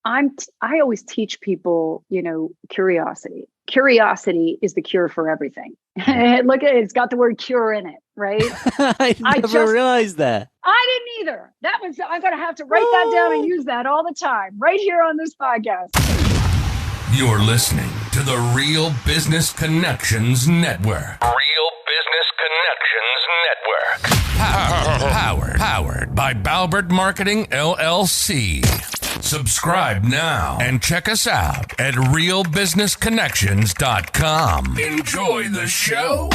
I always teach people, curiosity. Curiosity is the cure for everything. Look at it, it's got the word cure in it, right? I never realized that. I didn't either. I'm going to have to write that down and use that all the time right here on this podcast. You're listening to the Real Business Connections Network. Real Business Connections Network. Powered by Balbert Marketing, LLC. Subscribe now and check us out at realbusinessconnections.com. Enjoy the show.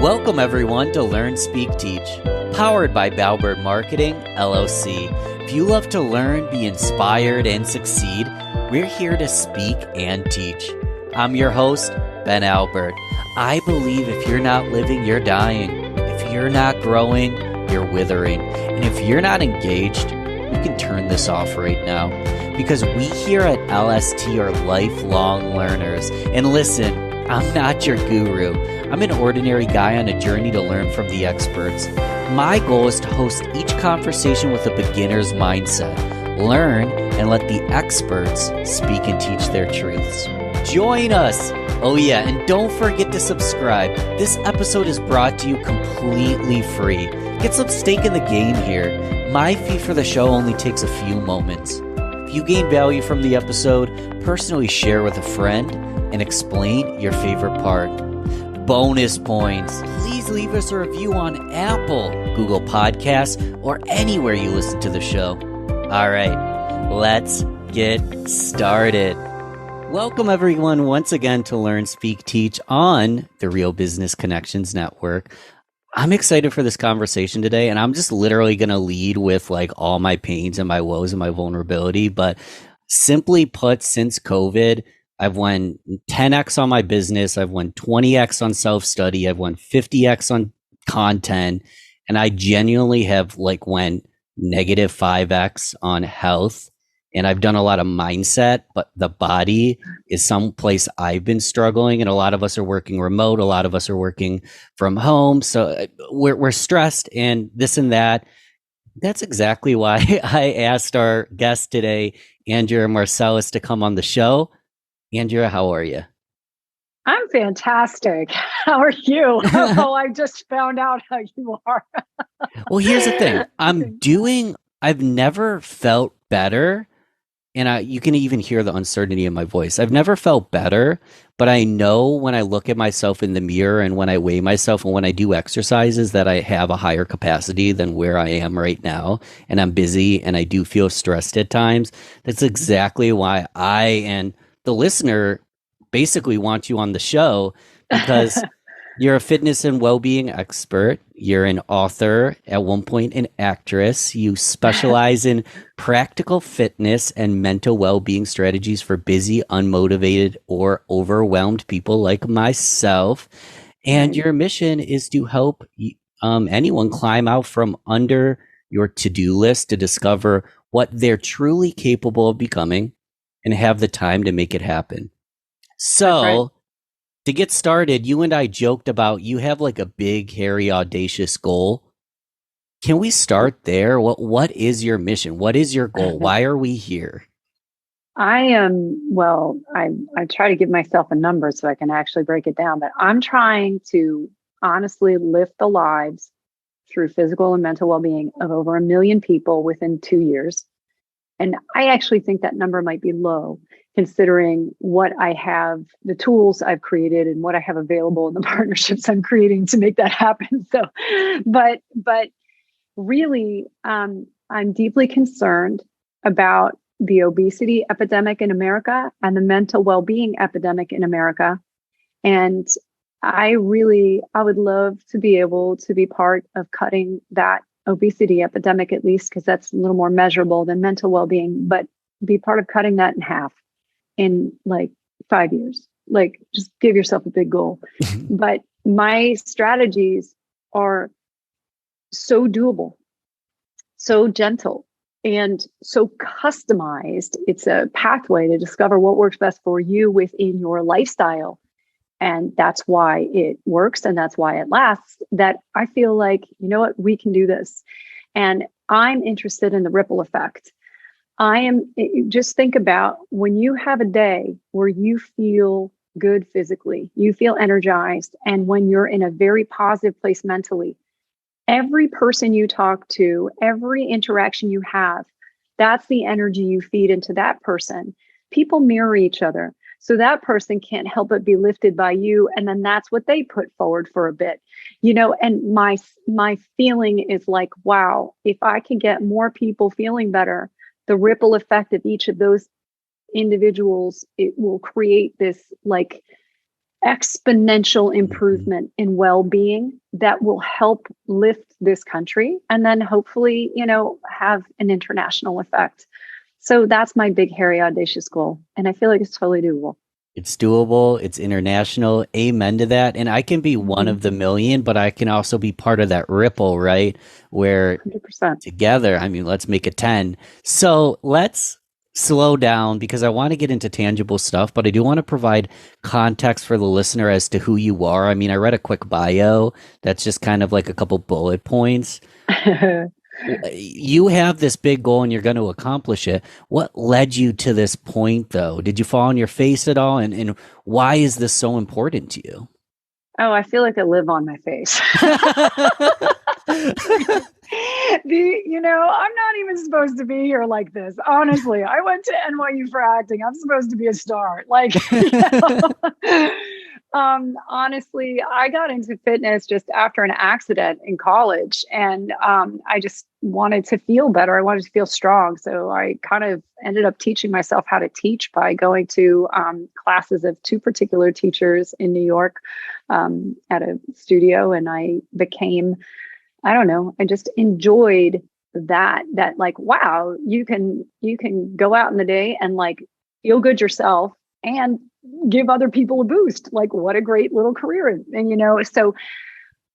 Welcome everyone to Learn, Speak, Teach, powered by Balbert Marketing, LLC. If you love to learn, be inspired, and succeed, we're here to speak and teach. I'm your host, Ben Albert. I believe if you're not living, you're dying. If you're not growing, you're withering. And if you're not engaged, you can turn this off right now. Because we here at LST are lifelong learners. And listen, I'm not your guru. I'm an ordinary guy on a journey to learn from the experts. My goal is to host each conversation with a beginner's mindset. Learn and let the experts speak and teach their truths. Join us! Oh yeah, and don't forget to subscribe. This episode is brought to you completely free. Get some stake in the game here. My fee for the show only takes a few moments. If you gain value from the episode, personally share with a friend and explain your favorite part. Bonus points. Please leave us a review on Apple, Google Podcasts, or anywhere you listen to the show. All right, let's get started. Welcome everyone once again to Learn, Speak, Teach on the Real Business Connections Network. I'm excited for this conversation today, and I'm just literally going to lead with like all my pains and my woes and my vulnerability. But simply put, since COVID, I've won 10x on my business. I've won 20x on self-study. I've won 50x on content. And I genuinely have like went negative 5x on health. And I've done a lot of mindset, but the body is someplace I've been struggling. And a lot of us are working remote. A lot of us are working from home. So we're stressed and this and that. That's exactly why I asked our guest today, Andrea Marcellus, to come on the show. Andrea, how are you? I'm fantastic. How are you? Oh, I just found out how you are. Well, here's the thing. I've never felt better. And you can even hear the uncertainty in my voice. I've never felt better, but I know when I look at myself in the mirror and when I weigh myself and when I do exercises that I have a higher capacity than where I am right now. And I'm busy and I do feel stressed at times. That's exactly why I and the listener basically want you on the show, because you're a fitness and well-being expert. You're an author, at one point an actress. You specialize in practical fitness and mental well-being strategies for busy, unmotivated, or overwhelmed people like myself. And your mission is to help anyone climb out from under your to-do list to discover what they're truly capable of becoming and have the time to make it happen. So, to get started, you and I joked about you have like a big, hairy, audacious goal. Can we start there? What is your mission? What is your goal? Why are we here? I try to give myself a number so I can actually break it down, but I'm trying to honestly lift the lives through physical and mental well-being of over 1 million people within 2 years. And I actually think that number might be low, considering what I have, the tools I've created and what I have available in the partnerships I'm creating to make that happen. So, but really, I'm deeply concerned about the obesity epidemic in America and the mental well-being epidemic in America. And I would love to be able to be part of cutting that obesity epidemic, at least, because that's a little more measurable than mental well-being, but be part of cutting that in half in like 5 years. Like, just give yourself a big goal. But my strategies are so doable, so gentle, and so customized. It's a pathway to discover what works best for you within your lifestyle and that's why it works and that's why it lasts, that I feel like, you know what, we can do this. And I'm interested in the ripple effect. Just think about when you have a day where you feel good physically, you feel energized, and when you're in a very positive place mentally, every person you talk to, every interaction you have, that's the energy you feed into that person. People mirror each other. So that person can't help but be lifted by you. And then that's what they put forward for a bit, and my feeling is like, wow, if I can get more people feeling better, the ripple effect of each of those individuals, it will create this like exponential improvement in well-being that will help lift this country and then hopefully, have an international effect. So that's my big, hairy, audacious goal. And I feel like it's totally doable. It's doable. It's international. Amen to that. And I can be one of the million, but I can also be part of that ripple, right? Where 100%. together, let's make it 10. So let's slow down because I want to get into tangible stuff, but I do want to provide context for the listener as to who you are. I read a quick bio. That's just kind of like a couple bullet points. You have this big goal and you're going to accomplish it. What led you to this point, though? Did you fall on your face at all? And why is this so important to you? Oh, I feel like I live on my face. I'm not even supposed to be here like this. Honestly, I went to NYU for acting. I'm supposed to be a star. Honestly, I got into fitness just after an accident in college, and I just wanted to feel better. I wanted to feel strong. So I kind of ended up teaching myself how to teach by going to classes of two particular teachers in New York at a studio. And I became, I don't know, I just enjoyed that like, wow, you can go out in the day and like feel good yourself and give other people a boost. Like, what a great little career. And, so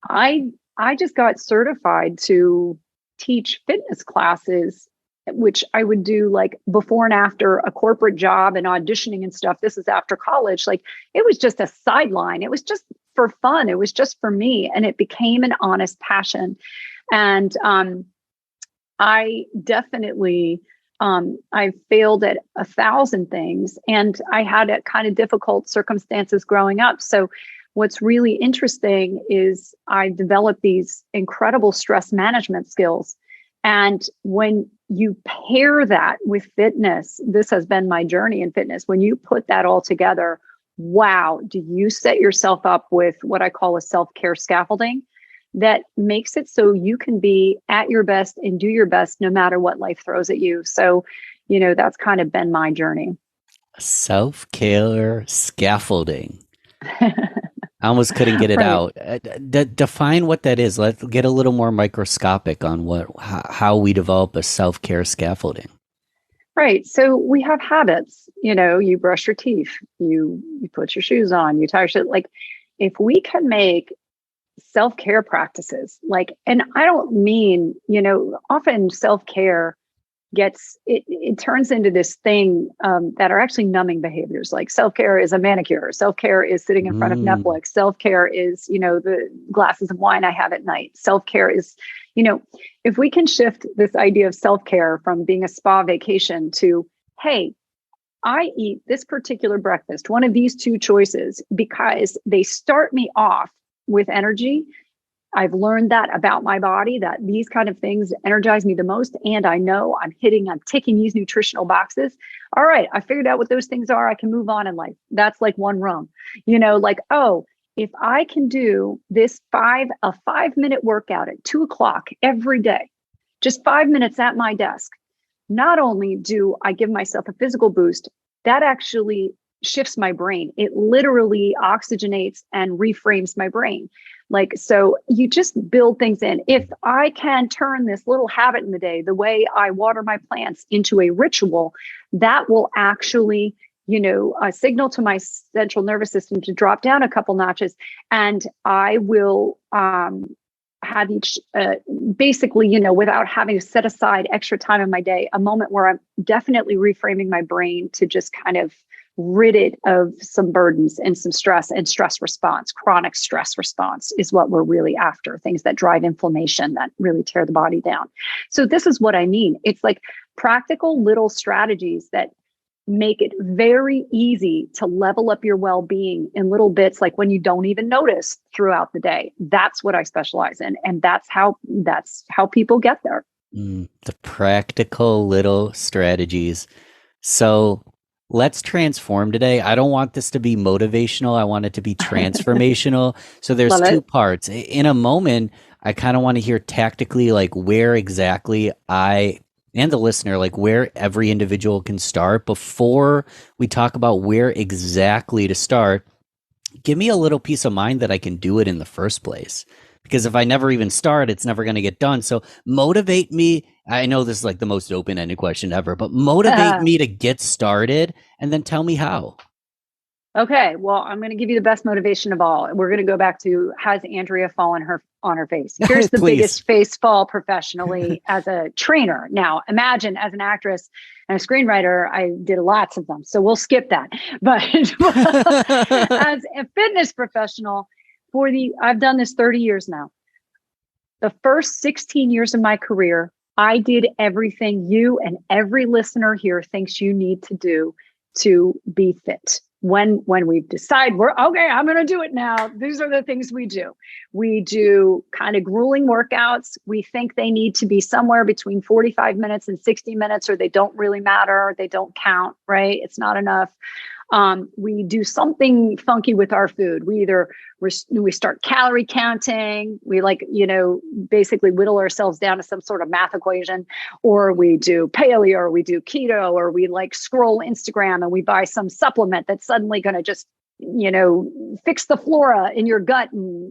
I just got certified to teach fitness classes, which I would do like before and after a corporate job and auditioning and stuff. This is after college. Like, it was just a sideline. It was just for fun. It was just for me. And it became an honest passion. And I definitely, I failed at 1,000 things, and I had a kind of difficult circumstances growing up. So what's really interesting is I developed these incredible stress management skills. And when you pair that with fitness, this has been my journey in fitness. When you put that all together, wow, do you set yourself up with what I call a self-care scaffolding that makes it so you can be at your best and do your best no matter what life throws at you. So, that's kind of been my journey. Self-care scaffolding. I almost couldn't get it out. Define what that is. Let's get a little more microscopic on how we develop a self-care scaffolding. Right. So we have habits. You brush your teeth, you put your shoes on, you tie your shit. Like, if we can make self-care practices, and I don't mean, often self-care it turns into this thing that are actually numbing behaviors. Like, self-care is a manicure. Self-care is sitting in front of Netflix. Self-care is, the glasses of wine I have at night. Self-care is, if we can shift this idea of self-care from being a spa vacation to, hey, I eat this particular breakfast, one of these two choices, because they start me off with energy. I've learned that about my body, that these kind of things energize me the most. And I know I'm ticking these nutritional boxes. All right, I figured out what those things are. I can move on in life. That's like one rung, if I can do this a 5-minute workout at 2:00 every day, just 5 minutes at my desk, not only do I give myself a physical boost, that actually shifts my brain. It literally oxygenates and reframes my brain. So you just build things in. If I can turn this little habit in the day, the way I water my plants, into a ritual, that will actually, signal to my central nervous system to drop down a couple notches. And I will have basically, without having to set aside extra time in my day, a moment where I'm definitely reframing my brain to just kind of rid it of some burdens and some stress and stress response. Chronic stress response is what we're really after, things that drive inflammation that really tear the body down. So this is what I mean. It's like practical little strategies that make it very easy to level up your well-being in little bits, like when you don't even notice throughout the day. That's what I specialize in. And that's how people get there. The practical little strategies. So let's transform today. I don't want this to be motivational. I want it to be transformational. So there's two parts. In a moment, I kind of want to hear tactically, like where exactly I and the listener, like where every individual can start. Before we talk about where exactly to start, give me a little peace of mind that I can do it in the first place. Because if I never even start, it's never going to get done. So motivate me. I know this is like the most open-ended question ever, but motivate me to get started and then tell me how. Okay. Well, I'm going to give you the best motivation of all. We're going to go back to, has Andrea fallen on her face? Here's the biggest face fall professionally as a trainer. Now, imagine as an actress and a screenwriter, I did lots of them. So we'll skip that. But as a fitness professional, I've done this 30 years now. The first 16 years of my career, I did everything you and every listener here thinks you need to do to be fit. When we decide I'm going to do it now, these are the things we do. We do kind of grueling workouts. We think they need to be somewhere between 45 minutes and 60 minutes, or they don't really matter. They don't count, right? It's not enough. We do something funky with our food. We start calorie counting. We basically whittle ourselves down to some sort of math equation, or we do paleo, or we do keto, or we scroll Instagram and we buy some supplement that's suddenly going to just, fix the flora in your gut and,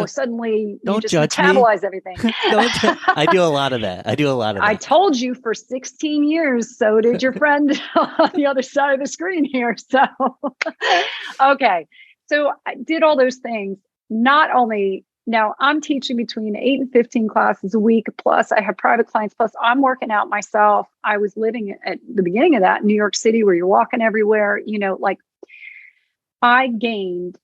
suddenly you just metabolize everything. I do a lot of that. I told you for 16 years. So did your friend on the other side of the screen here. So, okay. So I did all those things. Now I'm teaching between 8 and 15 classes a week. Plus I have private clients. Plus I'm working out myself. I was living at the beginning of that in New York City, where you're walking everywhere, I gained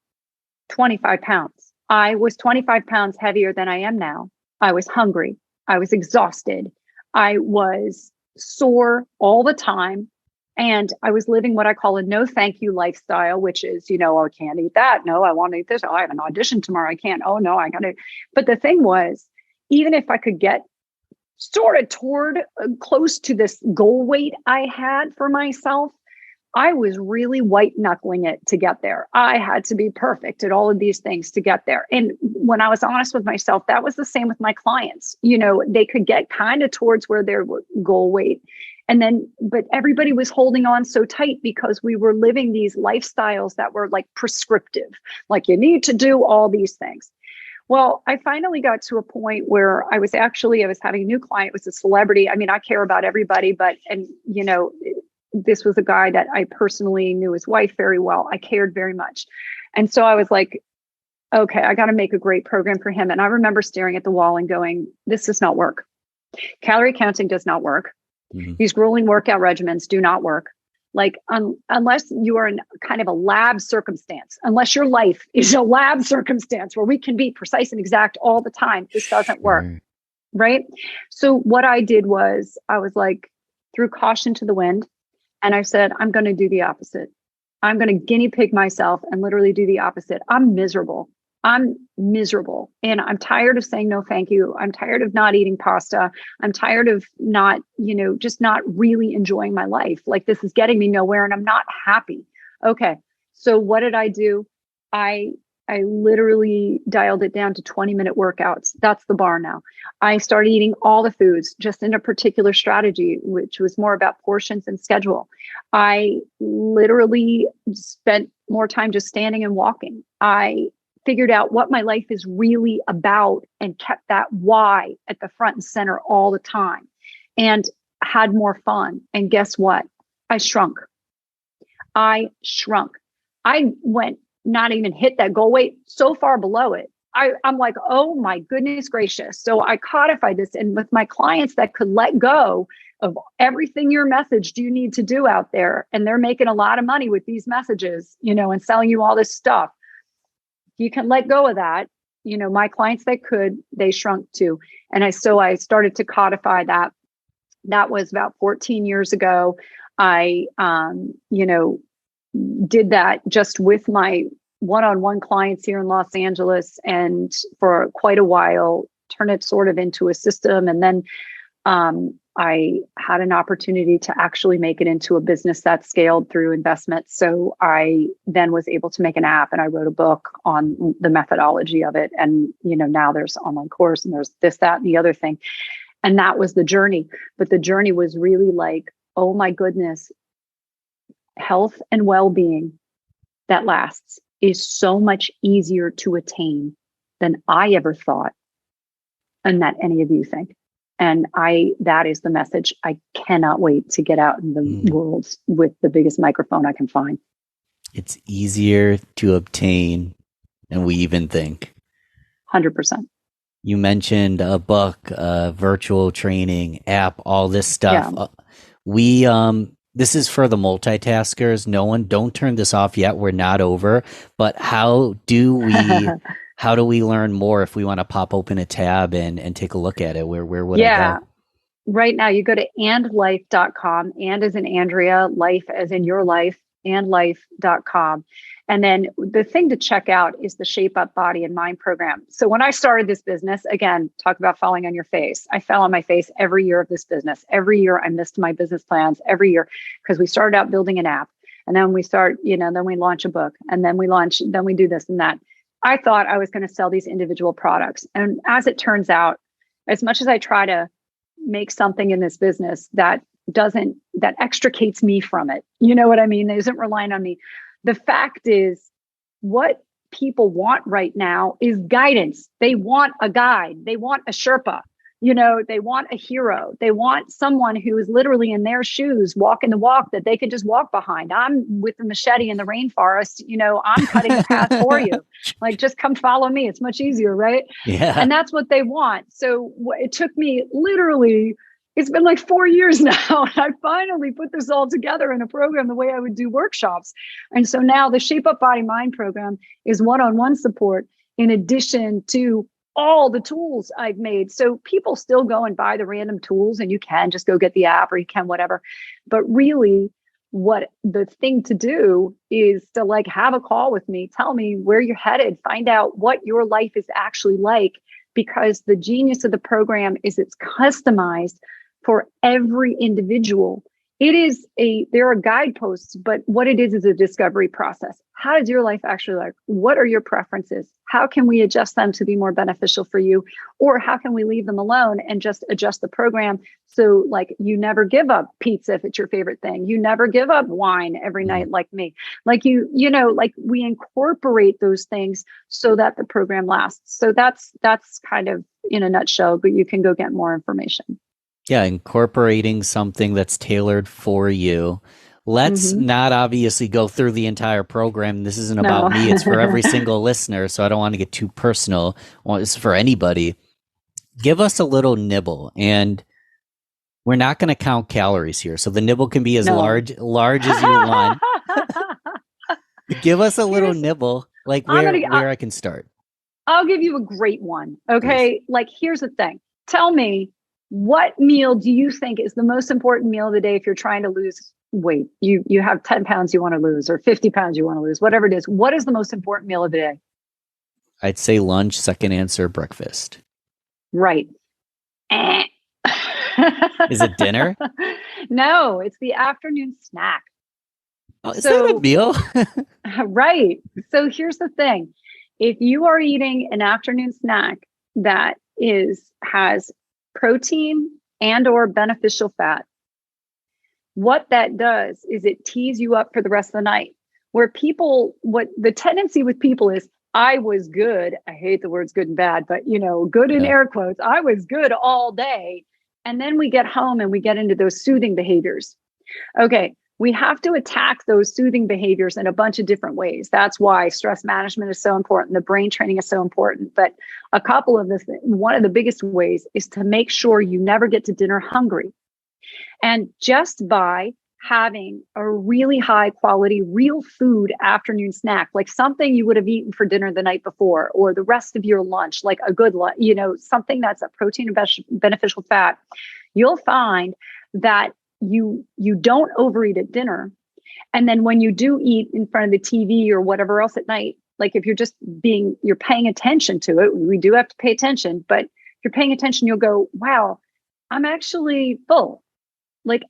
25 pounds. I was 25 pounds heavier than I am now. I was hungry. I was exhausted. I was sore all the time. And I was living what I call a no thank you lifestyle, which is, I can't eat that. No, I want to eat this. Oh, I have an audition tomorrow. I can't. Oh, no, I got to. But the thing was, even if I could get sort of toward close to this goal weight I had for myself, I was really white knuckling it to get there. I had to be perfect at all of these things to get there. And when I was honest with myself, that was the same with my clients. They could get kind of towards where their goal weight. But everybody was holding on so tight because we were living these lifestyles that were like prescriptive, like you need to do all these things. Well, I finally got to a point where I was having a new client. It was a celebrity. I mean, I care about everybody, this was a guy that I personally knew his wife very well. I cared very much. And so I was like, okay, I got to make a great program for him. And I remember staring at the wall and going, this does not work. Calorie counting does not work. Mm-hmm. These grueling workout regimens do not work. Unless you are in kind of a lab circumstance, unless your life is a lab circumstance where we can be precise and exact all the time, this doesn't work. Right? So what I did was I was threw caution to the wind. And I said, I'm going to do the opposite. I'm going to guinea pig myself and literally do the opposite. I'm miserable. And I'm tired of saying no, thank you. I'm tired of not eating pasta. I'm tired of not, just not really enjoying my life. This is getting me nowhere and I'm not happy. Okay. So what did I do? I literally dialed it down to 20-minute workouts. That's the bar now. I started eating all the foods just in a particular strategy, which was more about portions and schedule. I literally spent more time just standing and walking. I figured out what my life is really about and kept that why at the front and center all the time and had more fun. And guess what? I shrunk. I went not even hit that goal weight, so far below it. I'm like, oh my goodness gracious. So I codified this, and with my clients that could let go of everything your message do you need to do out there, and they're making a lot of money with these messages, and selling you all this stuff. You can let go of that. My clients that could, they shrunk too. And I started to codify that. That was about 14 years ago. I, did that just with my one-on-one clients here in Los Angeles, and for quite a while, turn it sort of into a system. And then I had an opportunity to actually make it into a business that scaled through investment. So I then was able to make an app, and I wrote a book on the methodology of it. And, now there's an online course, and there's this, that, and the other thing. And that was the journey. But the journey was really like, oh my goodness, health and well-being that lasts is so much easier to attain than I ever thought, and that any of you think. And that is the message. I cannot wait to get out in the world with the biggest microphone I can find. It's easier to obtain than we even think. 100%. You mentioned a book, virtual training app, all this stuff. Yeah. This is for the multitaskers. Don't turn this off yet. We're not over. But how do we learn more if we want to pop open a tab and take a look at it? Where would I go? Right now you go to andlife.com, and as in Andrea, life as in your life, andlife.com. And then the thing to check out is the Shape Up Body and Mind program. So when I started this business, again, talk about falling on your face. I fell on my face every year of this business. Every year I missed my business plans every year, because we started out building an app, and then then we launch a book, and then we do this and that. I thought I was going to sell these individual products. And as it turns out, as much as I try to make something in this business that extricates me from it, you know what I mean? It isn't relying on me. The fact is, what people want right now is guidance. They want a guide. They want a Sherpa. They want a hero. They want someone who is literally in their shoes, walking the walk that they could just walk behind. I'm with the machete in the rainforest. I'm cutting the path for you. Like, just come follow me. It's much easier, right? Yeah. And that's what they want. So it took me literally, it's been like 4 years now, and I finally put this all together in a program the way I would do workshops. And so now the Shape Up Body Mind program is one-on-one support in addition to all the tools I've made. So people still go and buy the random tools, and you can just go get the app, or you can whatever. But really, what the thing to do is to have a call with me, tell me where you're headed, find out what your life is actually like, because the genius of the program is it's customized for every individual. There are guideposts, but what it is a discovery process. How does your life actually look? What are your preferences? How can we adjust them to be more beneficial for you? Or how can we leave them alone and just adjust the program? So you never give up pizza if it's your favorite thing. You never give up wine every night like me. We incorporate those things so that the program lasts. So that's kind of in a nutshell, but you can go get more information. Yeah, incorporating something that's tailored for you. Let's not obviously go through the entire program. This isn't about me. It's for every single listener, so I don't want to get too personal. Well, it's for anybody. Give us a little nibble, and we're not going to count calories here. So the nibble can be as large as you want. Give us a little nibble, where I can start. I'll give you a great one. Okay. Please. Here's the thing. Tell me, what meal do you think is the most important meal of the day if you're trying to lose weight? You have 10 pounds you want to lose, or 50 pounds you want to lose, whatever it is. What is the most important meal of the day? I'd say lunch, second answer, breakfast. Right. Is it dinner? No, it's the afternoon snack. Oh, is that a meal? Right. So here's the thing. If you are eating an afternoon snack that has protein and or beneficial fat, what that does is it tees you up for the rest of the night. What the tendency with people is, I was good. I hate the words good and bad, but good in air quotes. I was good all day. And then we get home and we get into those soothing behaviors. Okay. we have to attack those soothing behaviors in a bunch of different ways. That's why stress management is so important. The brain training is so important. But a couple of this, one of the biggest ways is to make sure you never get to dinner hungry. And just by having a really high quality, real food afternoon snack, like something you would have eaten for dinner the night before, or the rest of your lunch, like a good, something that's a protein and beneficial fat, you'll find that you don't overeat at dinner. And then when you do eat in front of the TV or whatever else at night, like if you're paying attention to it, we do have to pay attention, but if you're paying attention, you'll go, wow, I'm actually full. Like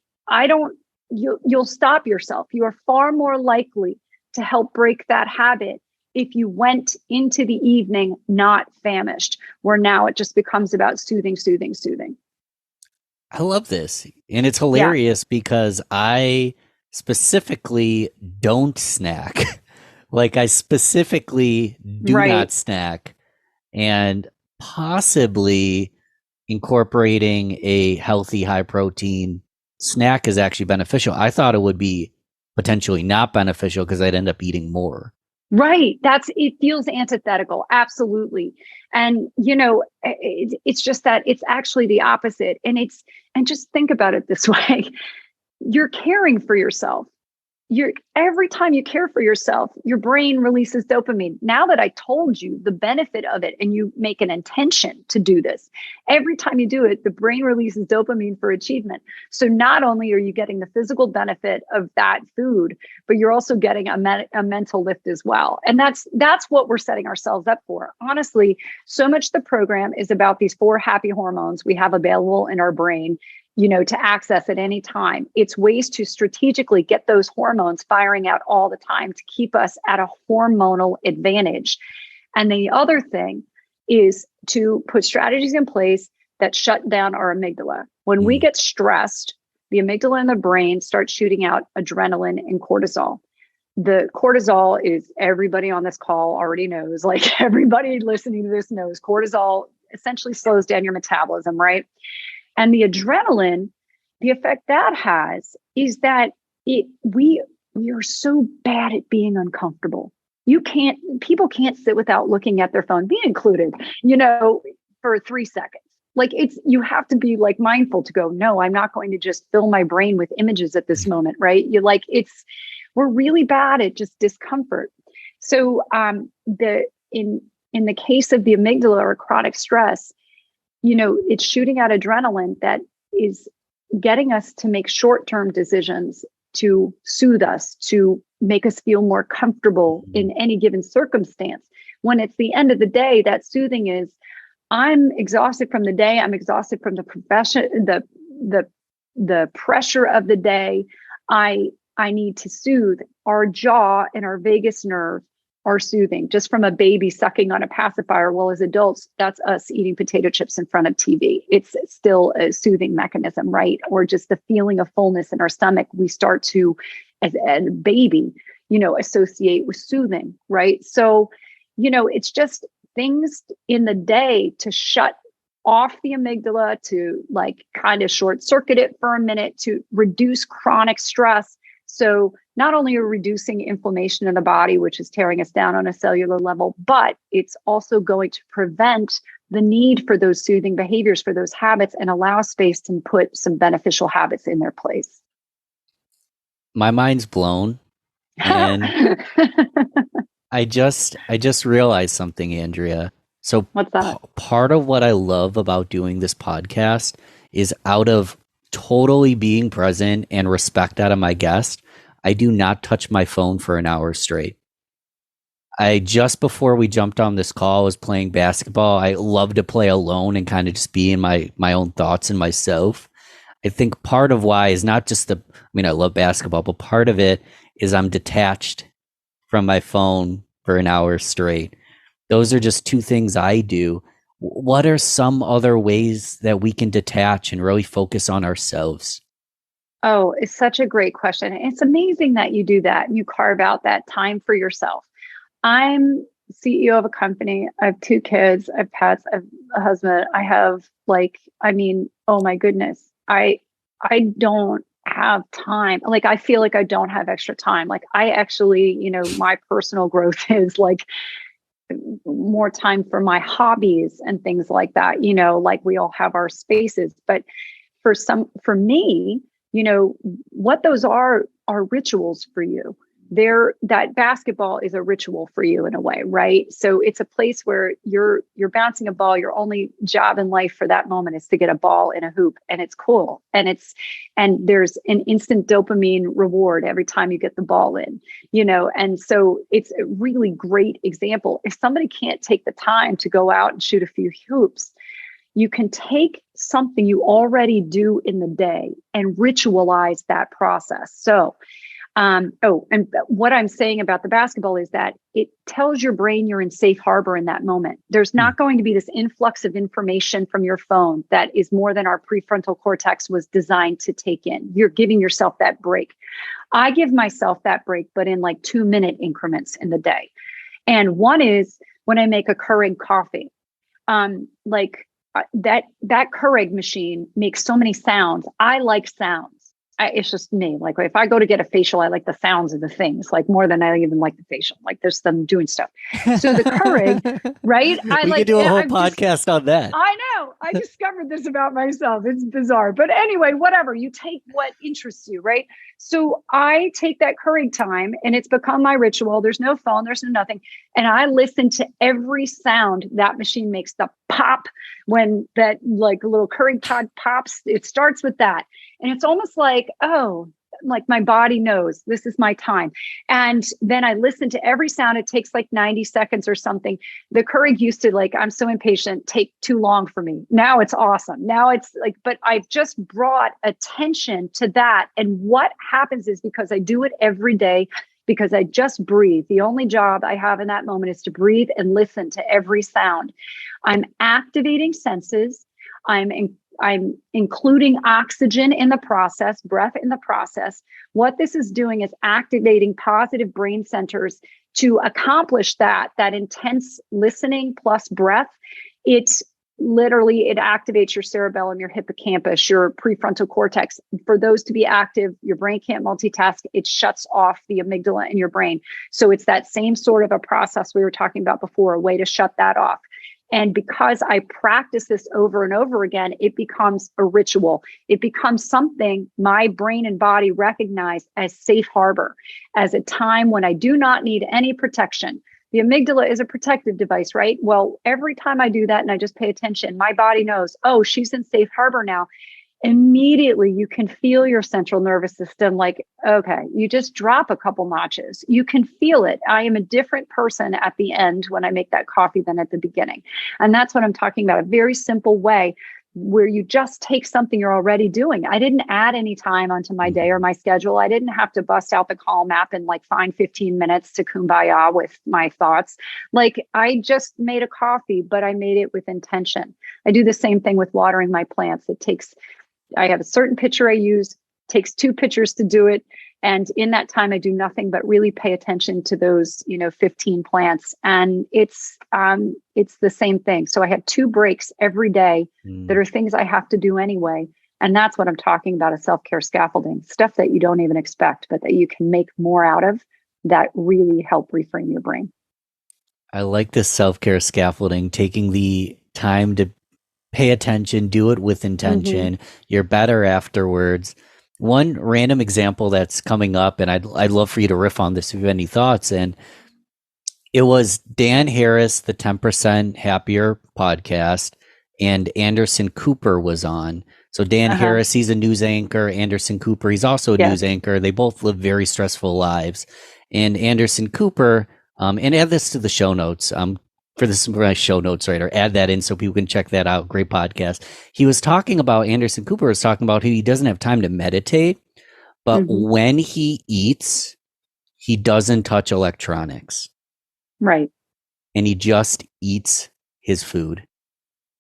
you'll stop yourself. You are far more likely to help break that habit if you went into the evening not famished, where now it just becomes about soothing. I love this. And it's hilarious because I specifically don't snack. Like I specifically do not snack, and possibly incorporating a healthy, high protein snack is actually beneficial. I thought it would be potentially not beneficial because I'd end up eating more. Right. It feels antithetical. Absolutely. And, it's just that it's actually the opposite. And just think about it this way. You're caring for yourself. Every time you care for yourself, your brain releases dopamine. Now that I told you the benefit of it and you make an intention to do this, every time you do it, the brain releases dopamine for achievement. So not only are you getting the physical benefit of that food, but you're also getting a mental lift as well. And that's what we're setting ourselves up for. Honestly, so much the program is about these 4 happy hormones we have available in our brain, to access at any time. It's ways to strategically get those hormones firing out all the time to keep us at a hormonal advantage. And the other thing is to put strategies in place that shut down our amygdala. When we get stressed, the amygdala in the brain starts shooting out adrenaline and cortisol. The cortisol is, everybody on this call already knows, like everybody listening to this knows, cortisol essentially slows down your metabolism, right? And the adrenaline, the effect that has is that we are so bad at being uncomfortable. People can't sit without looking at their phone, me included, for 3 seconds. Like you have to be like mindful to go, no, I'm not going to just fill my brain with images at this moment, right? We're really bad at just discomfort. So in the case of the amygdala or chronic stress, it's shooting out adrenaline that is getting us to make short-term decisions to soothe us, to make us feel more comfortable in any given circumstance. When it's the end of the day, that soothing is, I'm exhausted from the day. I'm exhausted from the profession, the pressure of the day. I need to soothe. Our jaw and our vagus nerve are soothing, just from a baby sucking on a pacifier. Well, as adults, that's us eating potato chips in front of TV. It's still a soothing mechanism, right? Or just the feeling of fullness in our stomach. We start to, as a baby, associate with soothing, right? So, it's just things in the day to shut off the amygdala, to like kind of short circuit it for a minute, to reduce chronic stress. So not only are we reducing inflammation in the body, which is tearing us down on a cellular level, but it's also going to prevent the need for those soothing behaviors, for those habits, and allow space to put some beneficial habits in their place. My mind's blown. And I just realized something, Andrea. So what's that? Part of what I love about doing this podcast is, out of totally being present and respect out of my guest, I do not touch my phone for an hour straight. Just before we jumped on this call, was playing basketball. I love to play alone and kind of just be in my own thoughts and myself. I think part of why is not just I love basketball, but part of it is I'm detached from my phone for an hour straight. Those are just 2 things I do. What are some other ways that we can detach and really focus on ourselves? Oh, it's such a great question. It's amazing that you do that and you carve out that time for yourself. I'm CEO of a company. I have 2 kids. I have pets. I have a husband. I have oh my goodness. I don't have time. Like, I feel like I don't have extra time. Like, I actually, my personal growth is like more time for my hobbies and things like that, like we all have our spaces. But for me, what those are rituals for you. That basketball is a ritual for you in a way, right? So it's a place where you're bouncing a ball. Your only job in life for that moment is to get a ball in a hoop, and it's cool. And there's an instant dopamine reward every time you get the ball in, and so it's a really great example. If somebody can't take the time to go out and shoot a few hoops, you can take something you already do in the day and ritualize that process. So, and what I'm saying about the basketball is that it tells your brain you're in safe harbor in that moment. There's not going to be this influx of information from your phone that is more than our prefrontal cortex was designed to take in. You're giving yourself that break. I give myself that break, but in like 2-minute increments in the day. And one is when I make a Keurig coffee. That Keurig machine makes so many sounds. I like sounds. It's just me. Like, if I go to get a facial, I like the sounds of the things, like more than I even like the facial. Like, there's them doing stuff. So the Keurig, right? We could do a whole podcast on that. I know. I discovered this about myself. It's bizarre. But anyway, whatever. You take what interests you, right? So I take that Keurig time, and it's become my ritual. There's no phone. There's no nothing. And I listen to every sound that machine makes. The pop, when that like little Keurig pod pops, it starts with that. And it's almost like, oh, like my body knows this is my time. And then I listen to every sound. It takes like 90 seconds or something. The Keurig used to, like, I'm so impatient, take too long for me. Now it's awesome. Now it's like, but I've just brought attention to that. And what happens is, because I do it every day, because I just breathe. The only job I have in that moment is to breathe and listen to every sound. I'm activating senses. I'm including oxygen in the process, breath in the process. What this is doing is activating positive brain centers to accomplish that intense listening plus breath. It activates your cerebellum, your hippocampus, your prefrontal cortex. For those to be active, your brain can't multitask. It shuts off the amygdala in your brain. So it's that same sort of a process we were talking about before, a way to shut that off. And because I practice this over and over again, it becomes a ritual. It becomes something my brain and body recognize as safe harbor, as a time when I do not need any protection. The amygdala is a protective device, right? Well, every time I do that and I just pay attention, my body knows, oh, she's in safe harbor now. Immediately, you can feel your central nervous system like, okay, you just drop a couple notches. You can feel it. I am a different person at the end when I make that coffee than at the beginning. And that's what I'm talking about, a very simple way where you just take something you're already doing. I didn't add any time onto my day or my schedule. I didn't have to bust out the Calm app and like find 15 minutes to kumbaya with my thoughts. Like, I just made a coffee, but I made it with intention. I do the same thing with watering my plants. I have a certain pitcher I use, takes 2 pitchers to do it. And in that time, I do nothing but really pay attention to those, 15 plants. And it's the same thing. So I have 2 breaks every day that are things I have to do anyway. And that's what I'm talking about, a self-care scaffolding, stuff that you don't even expect, but that you can make more out of, that really help reframe your brain. I like this self-care scaffolding, taking the time to pay attention, do it with intention. You're better afterwards. One random example that's coming up, and I'd love for you to riff on this if you have any thoughts. And it was Dan Harris, the 10% Happier podcast, and Anderson Cooper was on. So Dan Harris, he's a news anchor. Anderson Cooper, he's also a news anchor. They both live very stressful lives. And Anderson Cooper, and add this to the show notes. For this, my show notes writer, add that in so people can check that out. Great podcast. Anderson Cooper was talking about how he doesn't have time to meditate, but when he eats, he doesn't touch electronics. Right. And he just eats his food.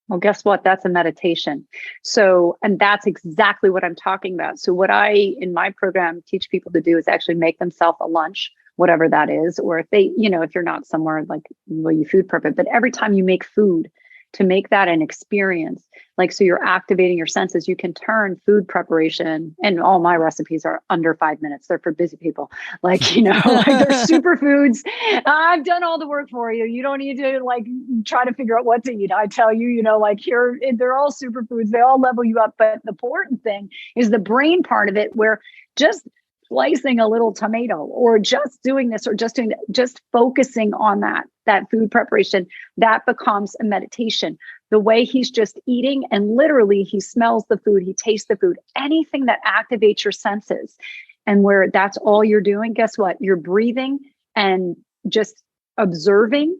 Well, guess what? That's a meditation. So, and that's exactly what I'm talking about. So what I, in my program, teach people to do is actually make themselves a lunch, whatever that is. Or if they, if you're not somewhere like, well, you food prep it, but every time you make food, to make that an experience. Like, so you're activating your senses. You can turn food preparation, and all my recipes are under 5 minutes. They're for busy people. Like, like they're superfoods. I've done all the work for you. You don't need to like try to figure out what to eat. I tell you, like here, they're all superfoods. They all level you up. But the important thing is the brain part of it, where just slicing a little tomato or just doing this or just focusing on that food preparation, that becomes a meditation. The way he's just eating, and literally he smells the food, he tastes the food, anything that activates your senses, and where that's all you're doing, guess what? You're breathing and just observing.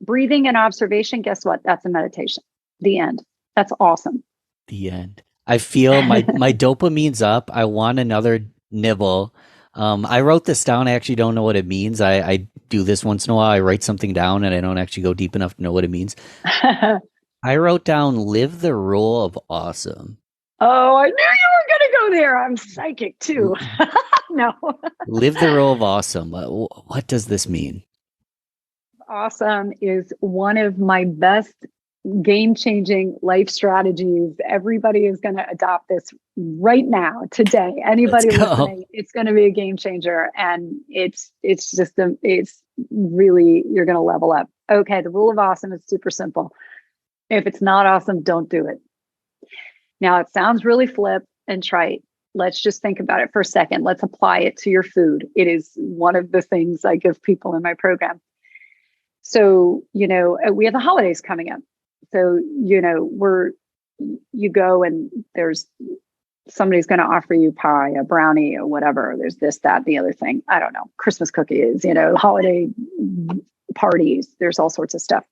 Breathing and observation, guess what? That's a meditation. The end. That's awesome. The end. I feel my dopamine's up. I want another nibble. I wrote this down. I actually don't know what it means. I do this once in a while. I write something down and I don't actually go deep enough to know what it means. I wrote down, live the rule of awesome. Oh, I knew you were going to go there. I'm psychic too. No. Live the rule of awesome. What does this mean? Awesome is one of my best game-changing life strategies. Everybody is going to adopt this right now, today. Anybody listening, it's going to be a game changer, and it's really, you're going to level up. Okay, the rule of awesome is super simple. If it's not awesome, don't do it. Now, it sounds really flip and trite. Let's just think about it for a second. Let's apply it to your food. It is one of the things I give people in my program. So, we have the holidays coming up. So, you go and there's somebody's going to offer you pie, a brownie, or whatever. There's this, that, the other thing. I don't know. Christmas cookies, holiday parties. There's all sorts of stuff.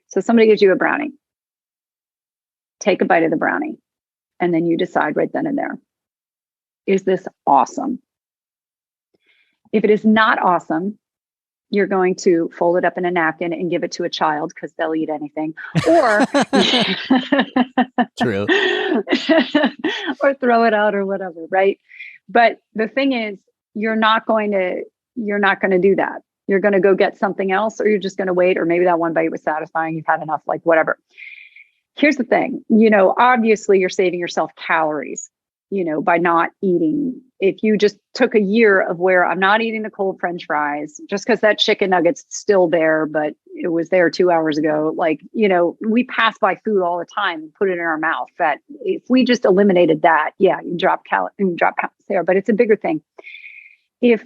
So somebody gives you a brownie. Take a bite of the brownie. And then you decide right then and there, is this awesome? If it is not awesome, you're going to fold it up in a napkin and give it to a child because they'll eat anything, or true, or throw it out or whatever, right? But the thing is, you're not going to do that. You're going to go get something else, or you're just going to wait, or maybe that one bite was satisfying. You've had enough, like whatever. Here's the thing, obviously you're saving yourself calories, by not eating. If you just took a year of where I'm not eating the cold French fries, just because that chicken nugget's still there, but it was there 2 hours ago. Like, we pass by food all the time and put it in our mouth. That if we just eliminated that, yeah, you drop pounds there, but it's a bigger thing. If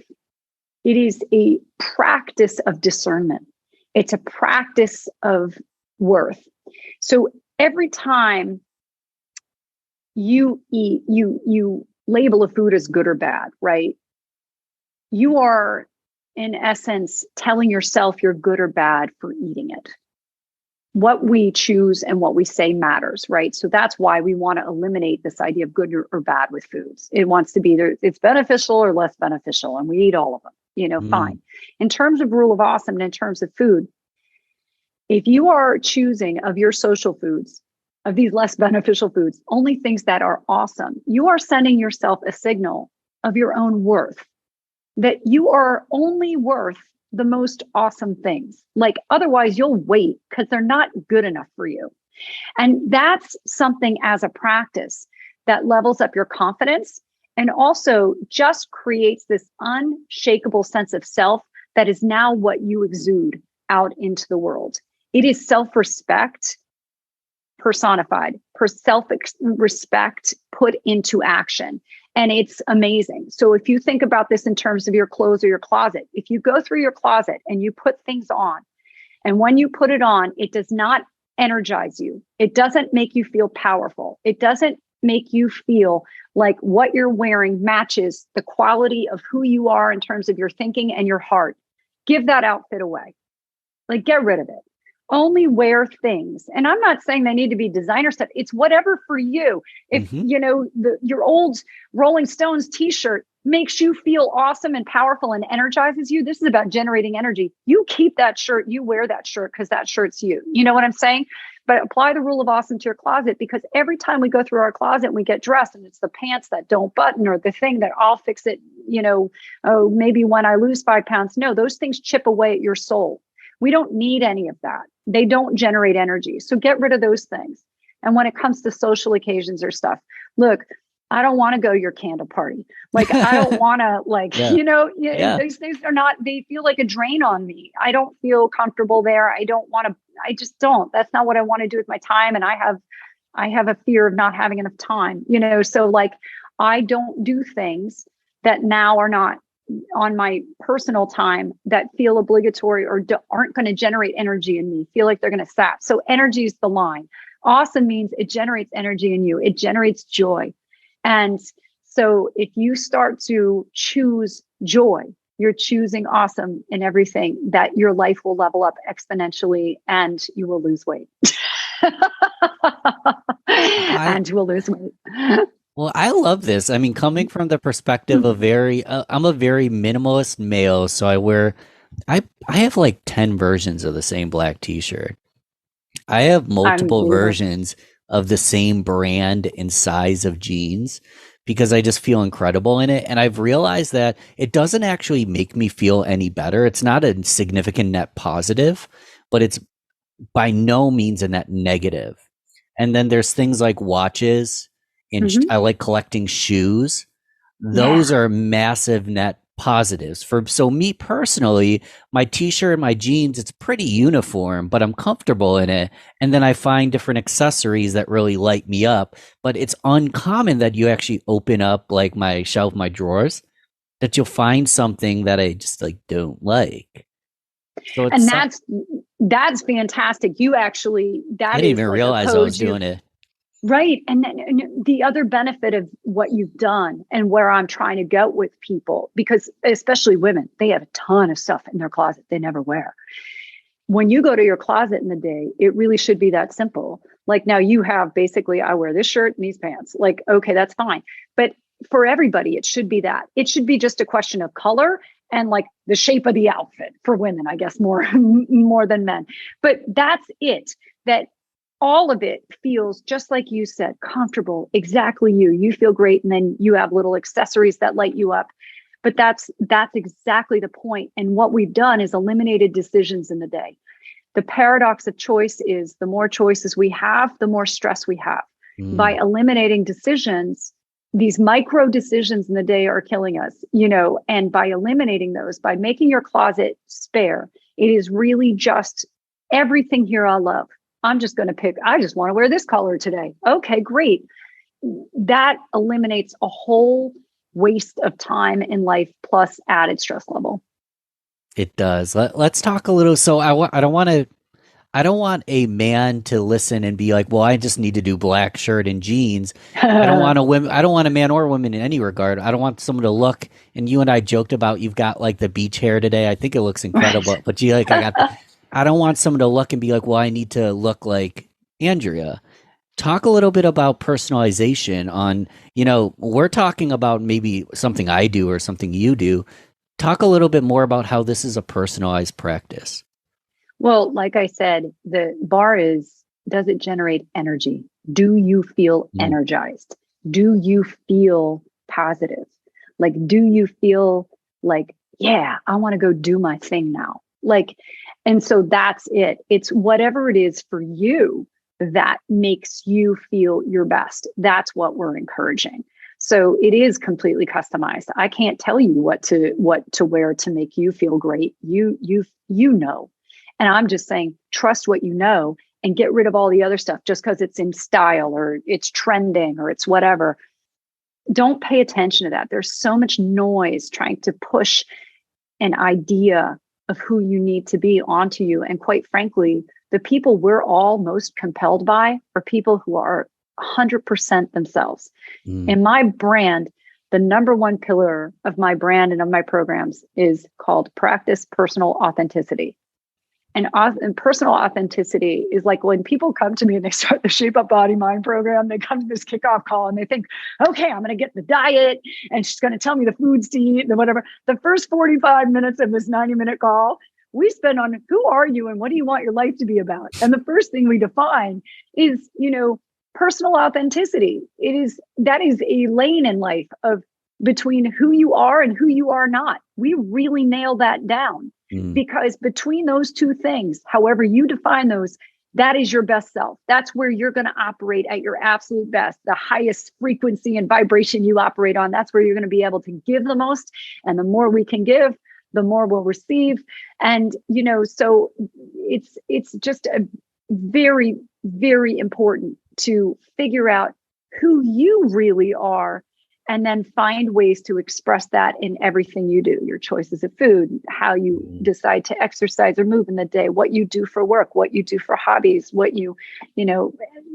it is a practice of discernment, it's a practice of worth. So every time you eat, you label a food as good or bad, right? You are, in essence, telling yourself you're good or bad for eating it. What we choose and what we say matters, right? So that's why we want to eliminate this idea of good or bad with foods. It wants to be either it's beneficial or less beneficial, and we eat all of them, fine. In terms of rule of awesome and in terms of food, if you are choosing of your social foods, of these less beneficial foods, only things that are awesome, you are sending yourself a signal of your own worth, that you are only worth the most awesome things. Like, otherwise you'll wait because they're not good enough for you. And that's something as a practice that levels up your confidence and also just creates this unshakable sense of self that is now what you exude out into the world. It is self-respect personified, self-respect put into action. And it's amazing. So if you think about this in terms of your clothes or your closet, if you go through your closet and you put things on, and when you put it on, it does not energize you. It doesn't make you feel powerful. It doesn't make you feel like what you're wearing matches the quality of who you are in terms of your thinking and your heart. Give that outfit away. Like, get rid of it. Only wear things. And I'm not saying they need to be designer stuff. It's whatever for you. If, your old Rolling Stones t-shirt makes you feel awesome and powerful and energizes you, this is about generating energy. You keep that shirt, you wear that shirt because that shirt's you. You know what I'm saying? But apply the rule of awesome to your closet, because every time we go through our closet and we get dressed and it's the pants that don't button or the thing that I'll fix it, maybe when I lose 5 pounds. No, those things chip away at your soul. We don't need any of that. They don't generate energy. So get rid of those things. And when it comes to social occasions or stuff, look, I don't want to go to your candle party. Like, I don't want to, like, Yeah. Yeah. those things are not, they feel like a drain on me. I don't feel comfortable there. I don't want to, I just don't. That's not what I want to do with my time. And I have a fear of not having enough time, so like, I don't do things that now are not on my personal time that feel obligatory or aren't going to generate energy in me, feel like they're going to sap. So energy is the line. Awesome means it generates energy in you. It generates joy. And so if you start to choose joy, you're choosing awesome in everything, that your life will level up exponentially and you will lose weight. And you will lose weight. Well, I love this. I mean, coming from the perspective of I'm a very minimalist male, so I have like 10 versions of the same black t-shirt. I have multiple versions of the same brand and size of jeans because I just feel incredible in it. And I've realized that it doesn't actually make me feel any better. It's not a significant net positive, but it's by no means a net negative. And then there's things like watches, and I like collecting shoes. Those are massive net positives. So me personally, my t-shirt and my jeans, it's pretty uniform, but I'm comfortable in it. And then I find different accessories that really light me up. But it's uncommon that you actually open up like my shelf, my drawers, that you'll find something that I just like don't like. So and that's fantastic. You actually, I didn't even realize I was doing it. Right. And the other benefit of what you've done and where I'm trying to go with people, because especially women, they have a ton of stuff in their closet they never wear. When you go to your closet in the day, it really should be that simple. Like, now you have basically, I wear this shirt and these pants. Like, okay, that's fine. But for everybody, it should be that. It should be just a question of color and like the shape of the outfit for women, I guess, more than men. But that's it. That all of it feels, just like you said, comfortable, exactly you. You feel great, and then you have little accessories that light you up. But that's exactly the point. And what we've done is eliminated decisions in the day. The paradox of choice is the more choices we have, the more stress we have. By eliminating decisions, these micro decisions in the day are killing us, and by eliminating those, by making your closet spare, it is really just everything here I love. I'm just going to pick, I just want to wear this color today. Okay, great. That eliminates a whole waste of time in life plus added stress level. It does. Let's talk a little. So I don't want a man to listen and be like, well, I just need to do black shirt and jeans. I don't want a man or woman in any regard. I don't want someone to look, and you and I joked about, you've got like the beach hair today. I think it looks incredible, but I don't want someone to look and be like, well, I need to look like Andrea. Talk a little bit about personalization on, we're talking about maybe something I do or something you do. Talk a little bit more about how this is a personalized practice. Well, like I said, the bar is, does it generate energy? Do you feel energized? Do you feel positive? Like, do you feel like, yeah, I want to go do my thing now? Like, and so that's it. It's whatever it is for you that makes you feel your best. That's what we're encouraging. So it is completely customized. I can't tell you what to wear to make you feel great. You know. And I'm just saying, trust what you know and get rid of all the other stuff just because it's in style or it's trending or it's whatever. Don't pay attention to that. There's so much noise trying to push an idea of who you need to be onto you. And quite frankly, the people we're all most compelled by are people who are 100% themselves. In my brand, the number one pillar of my brand and of my programs is called practice personal authenticity. And personal authenticity is like when people come to me and they start the Shape Up Body Mind program, they come to this kickoff call and they think, okay, I'm going to get the diet and she's going to tell me the foods to eat and whatever. The first 45 minutes of this 90-minute call, we spend on who are you and what do you want your life to be about? And the first thing we define is, personal authenticity. That is a lane in life of between who you are and who you are not. We really nail that down. because between those two things, however you define those, that is your best self. That's where you're going to operate at your absolute best, the highest frequency and vibration you operate on. That's where you're going to be able to give the most. And the more we can give, the more we'll receive. And, so it's just a very, very important to figure out who you really are, and then find ways to express that in everything you do, your choices of food, how you decide to exercise or move in the day, what you do for work, what you do for hobbies, what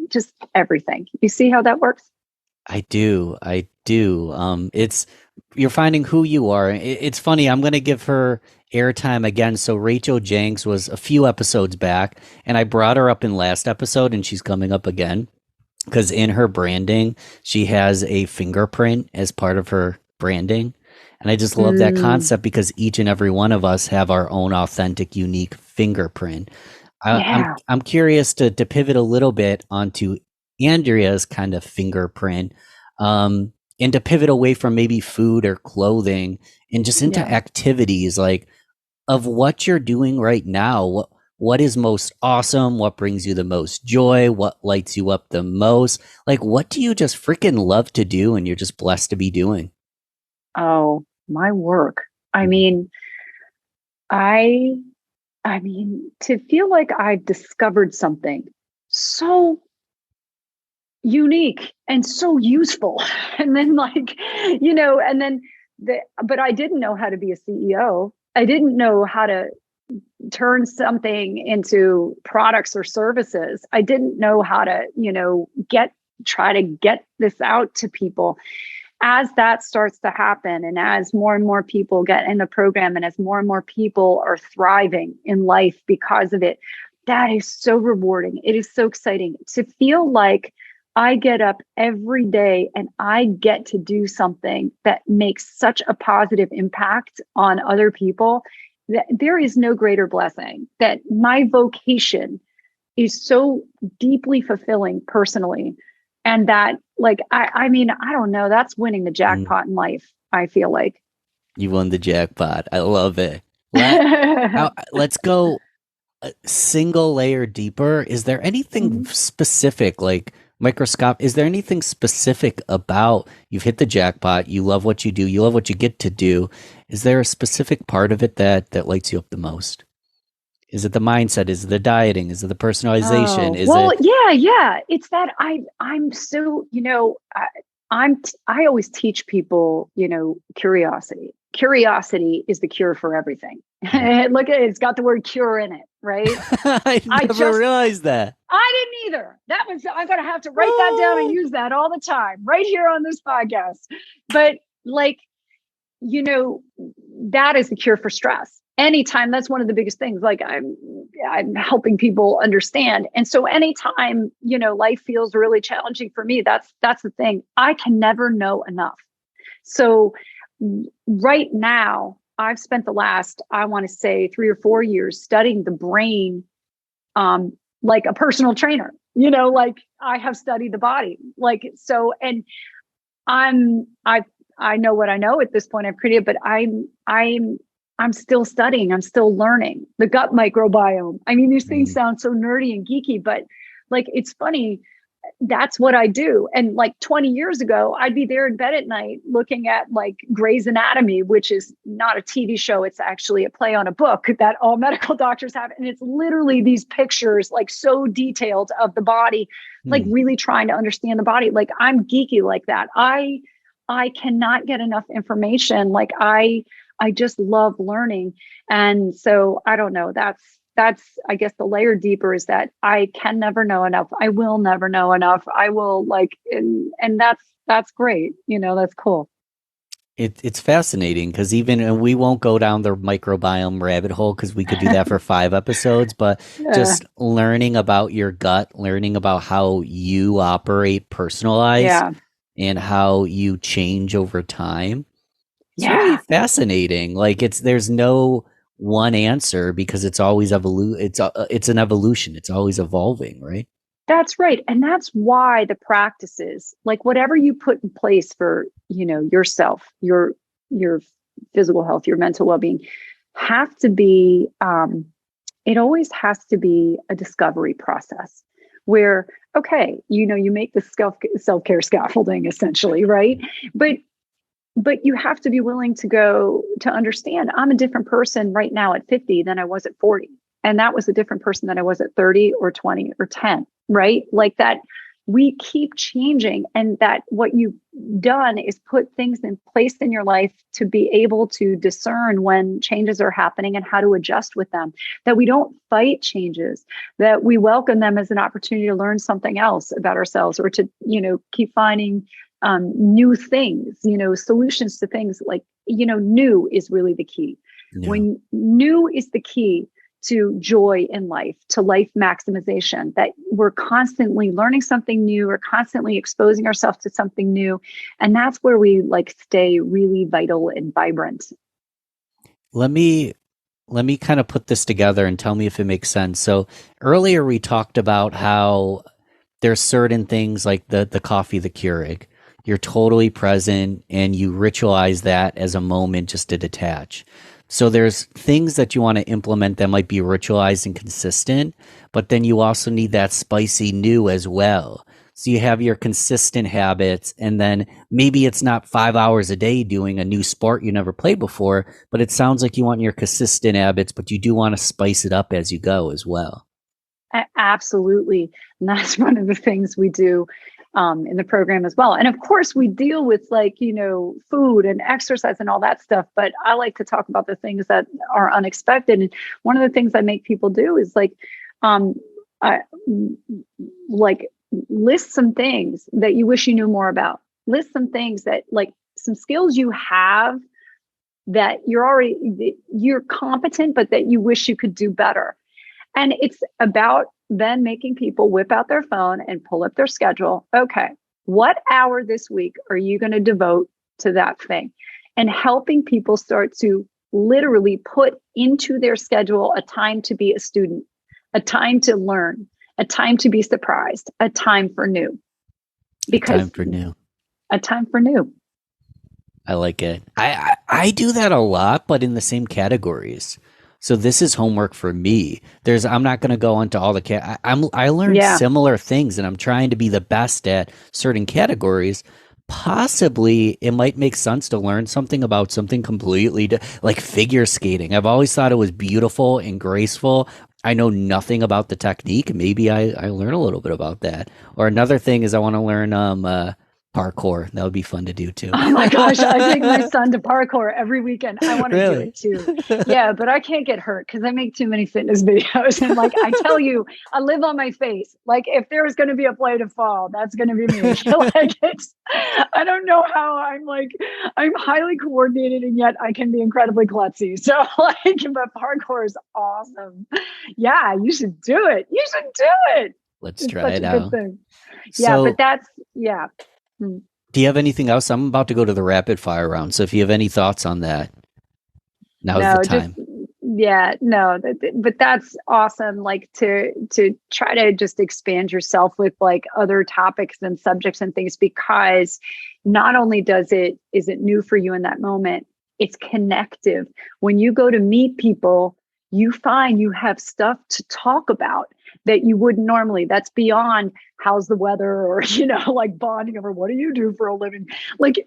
just everything. You see how that works? I do. You're finding who you are. It's funny. I'm going to give her airtime again. So Rachel Jenks was a few episodes back, and I brought her up in last episode, and she's coming up again. Because in her branding, she has a fingerprint as part of her branding. And I just love that concept, because each and every one of us have our own authentic, unique fingerprint. I'm curious to pivot a little bit onto Andrea's kind of fingerprint, and to pivot away from maybe food or clothing and just into activities like of what you're doing right now. What is most awesome? What brings you the most joy? What lights you up the most? Like, what do you just freaking love to do and you're just blessed to be doing? Oh, my work. I mean, to feel like I've discovered something so unique and so useful. And then but I didn't know how to be a CEO. I didn't know how to turn something into products or services. I didn't know how to, try to get this out to people. As that starts to happen, and as more and more people get in the program, and as more and more people are thriving in life because of it, that is so rewarding. It is so exciting to feel like I get up every day and I get to do something that makes such a positive impact on other people. There is no greater blessing. That my vocation is so deeply fulfilling personally. And that, I don't know, that's winning the jackpot in life, I feel like. You won the jackpot. I love it. Let's go a single layer deeper. Is there anything specific, like microscope? Is there anything specific about you've hit the jackpot, you love what you do, you love what you get to do? Is there a specific part of it that lights you up the most? Is it the mindset? Is it the dieting? Is it the personalization? Yeah. It's that I'm so, I always teach people, curiosity. Curiosity is the cure for everything. Look at it. It's got the word cure in it, right? I never realized that. I didn't either. I'm going to have to write that down and use that all the time right here on this podcast. But that is the cure for stress. Anytime, that's one of the biggest things. Like I'm helping people understand. And so anytime, life feels really challenging for me, that's the thing. I can never know enough. So right now, I've spent the last, I want to say 3 or 4 years studying the brain, like a personal trainer, I have studied the body, and I know what I know at this point I've created, but I'm still studying. I'm still learning the gut microbiome. I mean, these things sound so nerdy and geeky, but it's funny. That's what I do. And 20 years ago, I'd be there in bed at night looking at Grey's Anatomy, which is not a TV show. It's actually a play on a book that all medical doctors have. And it's literally these pictures, so detailed of the body, really trying to understand the body. I'm geeky like that. I cannot get enough information. I just love learning. And so I don't know, that's, I guess the layer deeper is that I can never know enough. I will never know enough. I will and that's great. That's cool. It's fascinating because and we won't go down the microbiome rabbit hole because we could do that for 5 episodes, but just learning about your gut, learning about how you operate personalized and how you change over time. It's really fascinating. There's no one answer because it's always it's an evolution. It's always evolving, right? That's right. And that's why the practices, whatever you put in place for, yourself, your physical health, your mental well-being, have to be, it always has to be a discovery process where, okay, you make the self-care scaffolding essentially, right? But you have to be willing to understand I'm a different person right now at 50 than I was at 40. And that was a different person than I was at 30 or 20 or 10, right? Like that we keep changing, and that what you've done is put things in place in your life to be able to discern when changes are happening and how to adjust with them, that we don't fight changes, that we welcome them as an opportunity to learn something else about ourselves, or to, keep finding new things, solutions to things. Like, new is really the key. Yeah. When new is the key to joy in life, to life maximization, that we're constantly learning something new, or constantly exposing ourselves to something new. And that's where we stay really vital and vibrant. Let me kind of put this together and tell me if it makes sense. So earlier we talked about how there's certain things like the coffee, the Keurig. You're totally present and you ritualize that as a moment just to detach. So there's things that you want to implement that might be ritualized and consistent, but then you also need that spicy new as well. So you have your consistent habits, and then maybe it's not 5 hours a day doing a new sport you never played before, but it sounds like you want your consistent habits, but you do want to spice it up as you go as well. Absolutely. And that's one of the things we do in the program as well. And of course, we deal with food and exercise and all that stuff. But I like to talk about the things that are unexpected. And one of the things I make people do is list some things that you wish you knew more about. List some things that some skills you have that you're competent, but that you wish you could do better. And it's about then making people whip out their phone and pull up their schedule. Okay, what hour this week are you going to devote to that thing? And helping people start to literally put into their schedule a time to be a student, a time to learn, a time to be surprised, a time for new. Because a time for new. I like it. I do that a lot, but in the same categories. So this is homework for me. I'm not going to go into all the I learned similar things, and I'm trying to be the best at certain categories. Possibly it might make sense to learn something about something completely like figure skating. I've always thought it was beautiful and graceful. I know nothing about the technique. Maybe I learn a little bit about that. Or another thing is I want to learn parkour. That would be fun to do too. Oh my gosh, I take my son to parkour every weekend. I want to do it too. Yeah, but I can't get hurt because I make too many fitness videos. And I tell you, I live on my face. If there's going to be a play to fall, that's going to be me. I don't know how I'm highly coordinated, and yet I can be incredibly klutzy. So but parkour is awesome. Yeah, you should do it. You should do it. Let's try it out. Yeah, but that's, yeah. Do you have anything else? I'm about to go to the rapid fire round. So if you have any thoughts on that, now's the time. But that's awesome. To try to just expand yourself with other topics and subjects and things, because not only is it new for you in that moment, it's connective. When you go to meet people, you find you have stuff to talk about that you wouldn't normally. That's beyond how's the weather, or, bonding over what do you do for a living?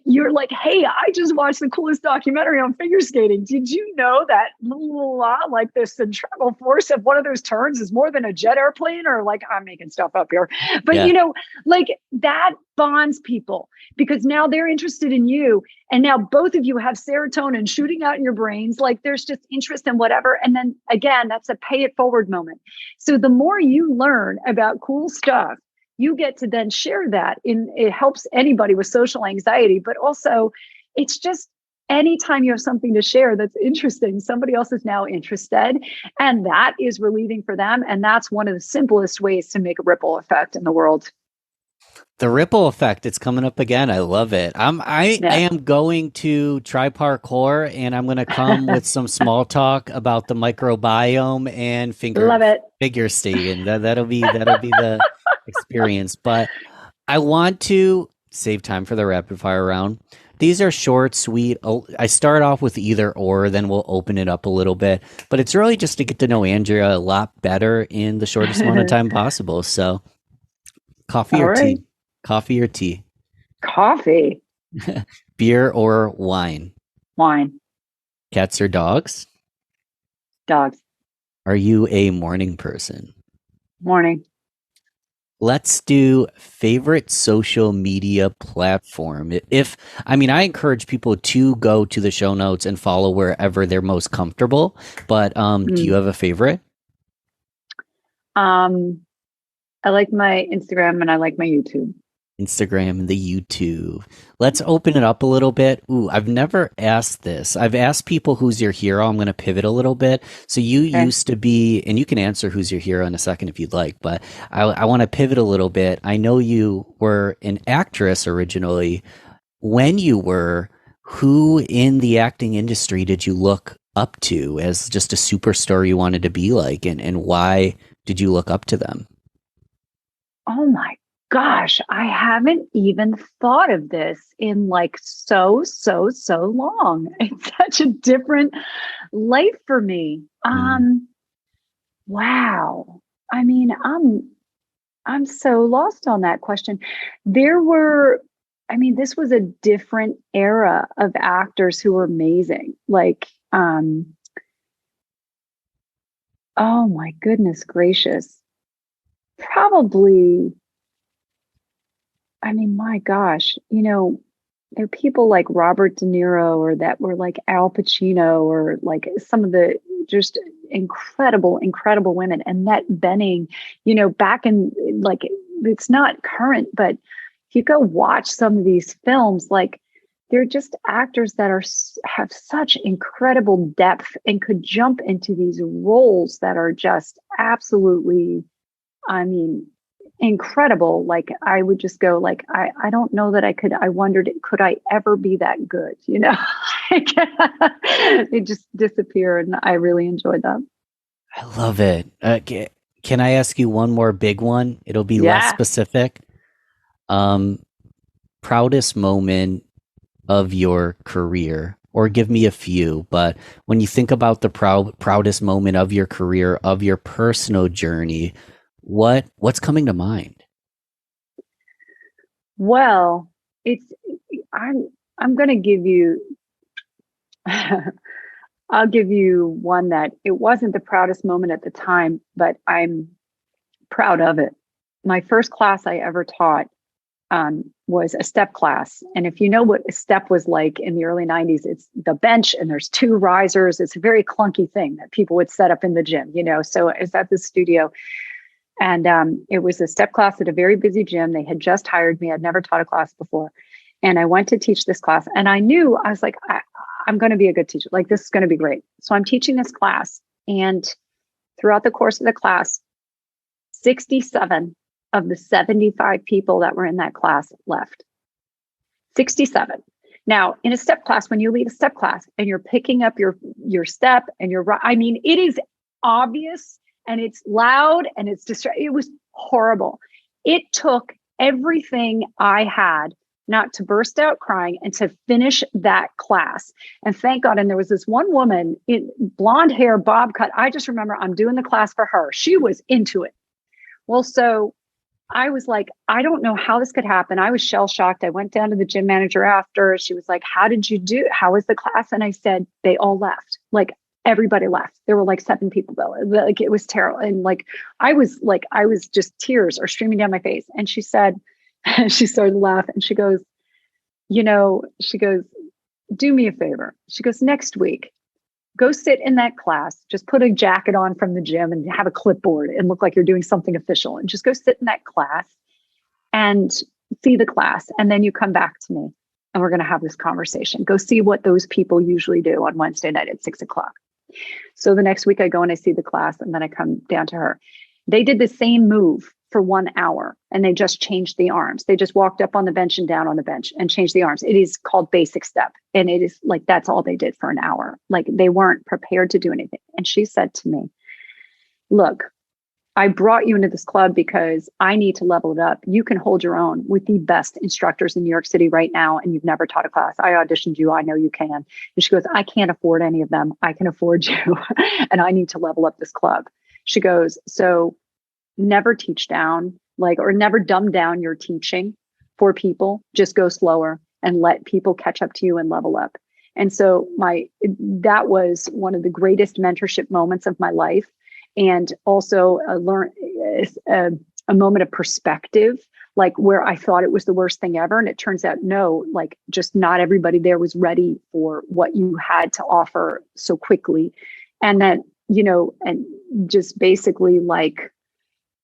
You're hey, I just watched the coolest documentary on figure skating. Did you know that the centrifugal force of one of those turns is more than a jet airplane? Or I'm making stuff up here. But that bonds people, because now they're interested in you. And now both of you have serotonin shooting out in your brains. There's just interest in whatever. And then again, that's a pay it forward moment. So the more you learn about cool stuff, you get to then share that. It helps anybody with social anxiety, but also it's just anytime you have something to share that's interesting, somebody else is now interested, and that is relieving for them. And that's one of the simplest ways to make a ripple effect in the world. The ripple effect, it's coming up again. I love it. I am going to try parkour, and I'm going to come with some small talk about the microbiome and figure skating. That'll be the experience. But I want to save time for the rapid fire round. These are short, sweet. I start off with either or, then we'll open it up a little bit. But it's really just to get to know Andrea a lot better in the shortest amount of time possible. So, coffee All or right. tea? Coffee or tea? Coffee. Beer or wine? Wine. Cats or dogs? Dogs. Are you a morning person? Morning. Let's do favorite social media platform. I encourage people to go to the show notes and follow wherever they're most comfortable. But do you have a favorite? I like my Instagram and I like my YouTube. Instagram and the YouTube. Let's open it up a little bit. Ooh, I've never asked this. I've asked people who's your hero. I'm going to pivot a little bit. So you used to be, and you can answer who's your hero in a second if you'd like, but I want to pivot a little bit. I know you were an actress originally. When you were, who in the acting industry did you look up to as just a superstar you wanted to be like, and why did you look up to them? Oh my gosh, I haven't even thought of this in like so long. It's such a different life for me. Wow. I mean, I'm so lost on that question. This was a different era of actors who were amazing. Like, oh my goodness gracious. Probably, my gosh, there are people like Robert De Niro or that were like Al Pacino or like some of the just incredible women. Annette Bening, back in like, it's not current, but if you go watch some of these films, like they're just actors that have such incredible depth and could jump into these roles that are just absolutely, incredible. Like I would just go like, I don't know that I wondered, could I ever be that good? They just disappear. And I really enjoyed them. I love it. Can I ask you one more big one? It'll be less specific. Proudest moment of your career, or give me a few, but when you think about the proudest moment of your career, of your personal journey, what's coming to mind? Well, I'm going to give you, I'll give you one that it wasn't the proudest moment at the time, but I'm proud of it. My first class I ever taught was a step class. And if you know what a step was like in the early 90s, it's the bench and there's two risers. It's a very clunky thing that people would set up in the gym, So it's at the studio. And it was a step class at a very busy gym. They had just hired me. I'd never taught a class before. And I went to teach this class. And I knew, I was like, I'm going to be a good teacher. Like, this is going to be great. So I'm teaching this class. And throughout the course of the class, 67 of the 75 people that were in that class left. 67. Now, in a step class, when you leave a step class and you're picking up your step and it is obvious and it's loud and it's it was horrible. It took everything I had not to burst out crying and to finish that class. And thank God. And there was this one woman in blonde hair, bob cut. I just remember I'm doing the class for her. She was into it. Well, so I was like, I don't know how this could happen. I was shell shocked. I went down to the gym manager after. She was like, how did you do? How was the class? And I said, they all left. Like, everybody left. There were like 7 people though. Like, it was terrible. And I was just, tears are streaming down my face. And she said, she started to laugh and she goes, do me a favor. She goes, next week, go sit in that class, just put a jacket on from the gym and have a clipboard and look like you're doing something official, and just go sit in that class and see the class. And then you come back to me and we're going to have this conversation. Go see what those people usually do on Wednesday night at 6:00. So the next week I go and I see the class and then I come down to her. They did the same move for 1 hour and they just changed the arms. They just walked up on the bench and down on the bench and changed the arms. It is called basic step. And it is like, that's all they did for an hour. Like, they weren't prepared to do anything. And she said to me, look, I brought you into this club because I need to level it up. You can hold your own with the best instructors in New York City right now, and you've never taught a class. I auditioned you. I know you can. And she goes, I can't afford any of them. I can afford you, and I need to level up this club. She goes, so never teach down, or never dumb down your teaching for people. Just go slower and let people catch up to you and level up. And so that was one of the greatest mentorship moments of my life. And also a moment of perspective, where I thought it was the worst thing ever. And it turns out, no, just not everybody there was ready for what you had to offer so quickly. And that, and just basically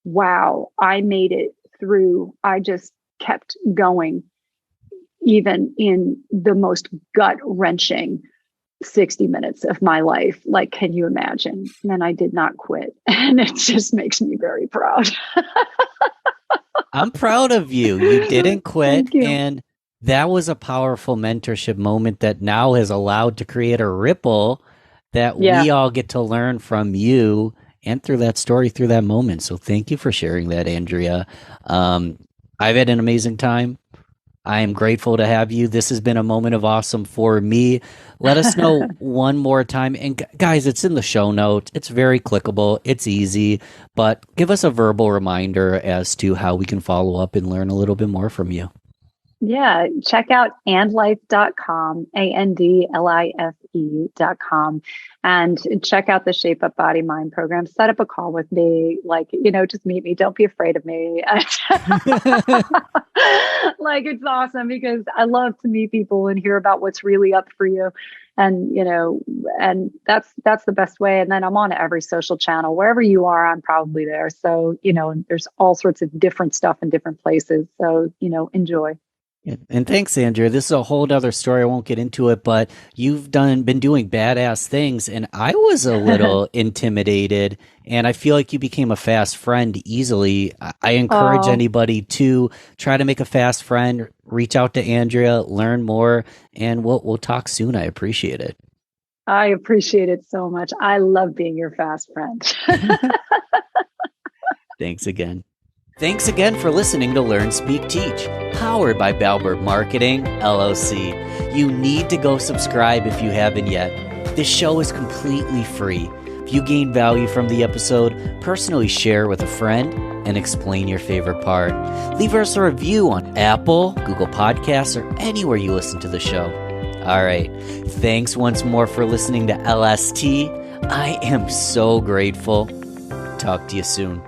wow, I made it through. I just kept going, even in the most gut-wrenching 60 minutes of my life. Can you imagine? And then I did not quit. And it just makes me very proud. I'm proud of you. You didn't quit. Thank you. And that was a powerful mentorship moment that now has allowed to create a ripple that we all get to learn from you and through that story, through that moment. So thank you for sharing that, Andrea. I've had an amazing time. I am grateful to have you. This has been a moment of awesome for me. Let us know one more time. And guys, it's in the show notes. It's very clickable. It's easy. But give us a verbal reminder as to how we can follow up and learn a little bit more from you. Yeah, check out andlife.com, ANDLIFE.com, and check out the Shape Up Body Mind program. Set up a call with me, just meet me. Don't be afraid of me. It's awesome because I love to meet people and hear about what's really up for you. And, and that's the best way. And then I'm on every social channel. Wherever you are, I'm probably there. So, there's all sorts of different stuff in different places. So, enjoy. And thanks, Andrea. This is a whole other story. I won't get into it, but you've been doing badass things, and I was a little intimidated, and I feel like you became a fast friend easily. I encourage anybody to try to make a fast friend, reach out to Andrea, learn more, and we'll talk soon. I appreciate it. I appreciate it so much. I love being your fast friend. Thanks again. Thanks again for listening to Learn, Speak, Teach, powered by Balbert Marketing, LLC. You need to go subscribe if you haven't yet. This show is completely free. If you gain value from the episode, personally share with a friend and explain your favorite part. Leave us a review on Apple, Google Podcasts, or anywhere you listen to the show. All right. Thanks once more for listening to LST. I am so grateful. Talk to you soon.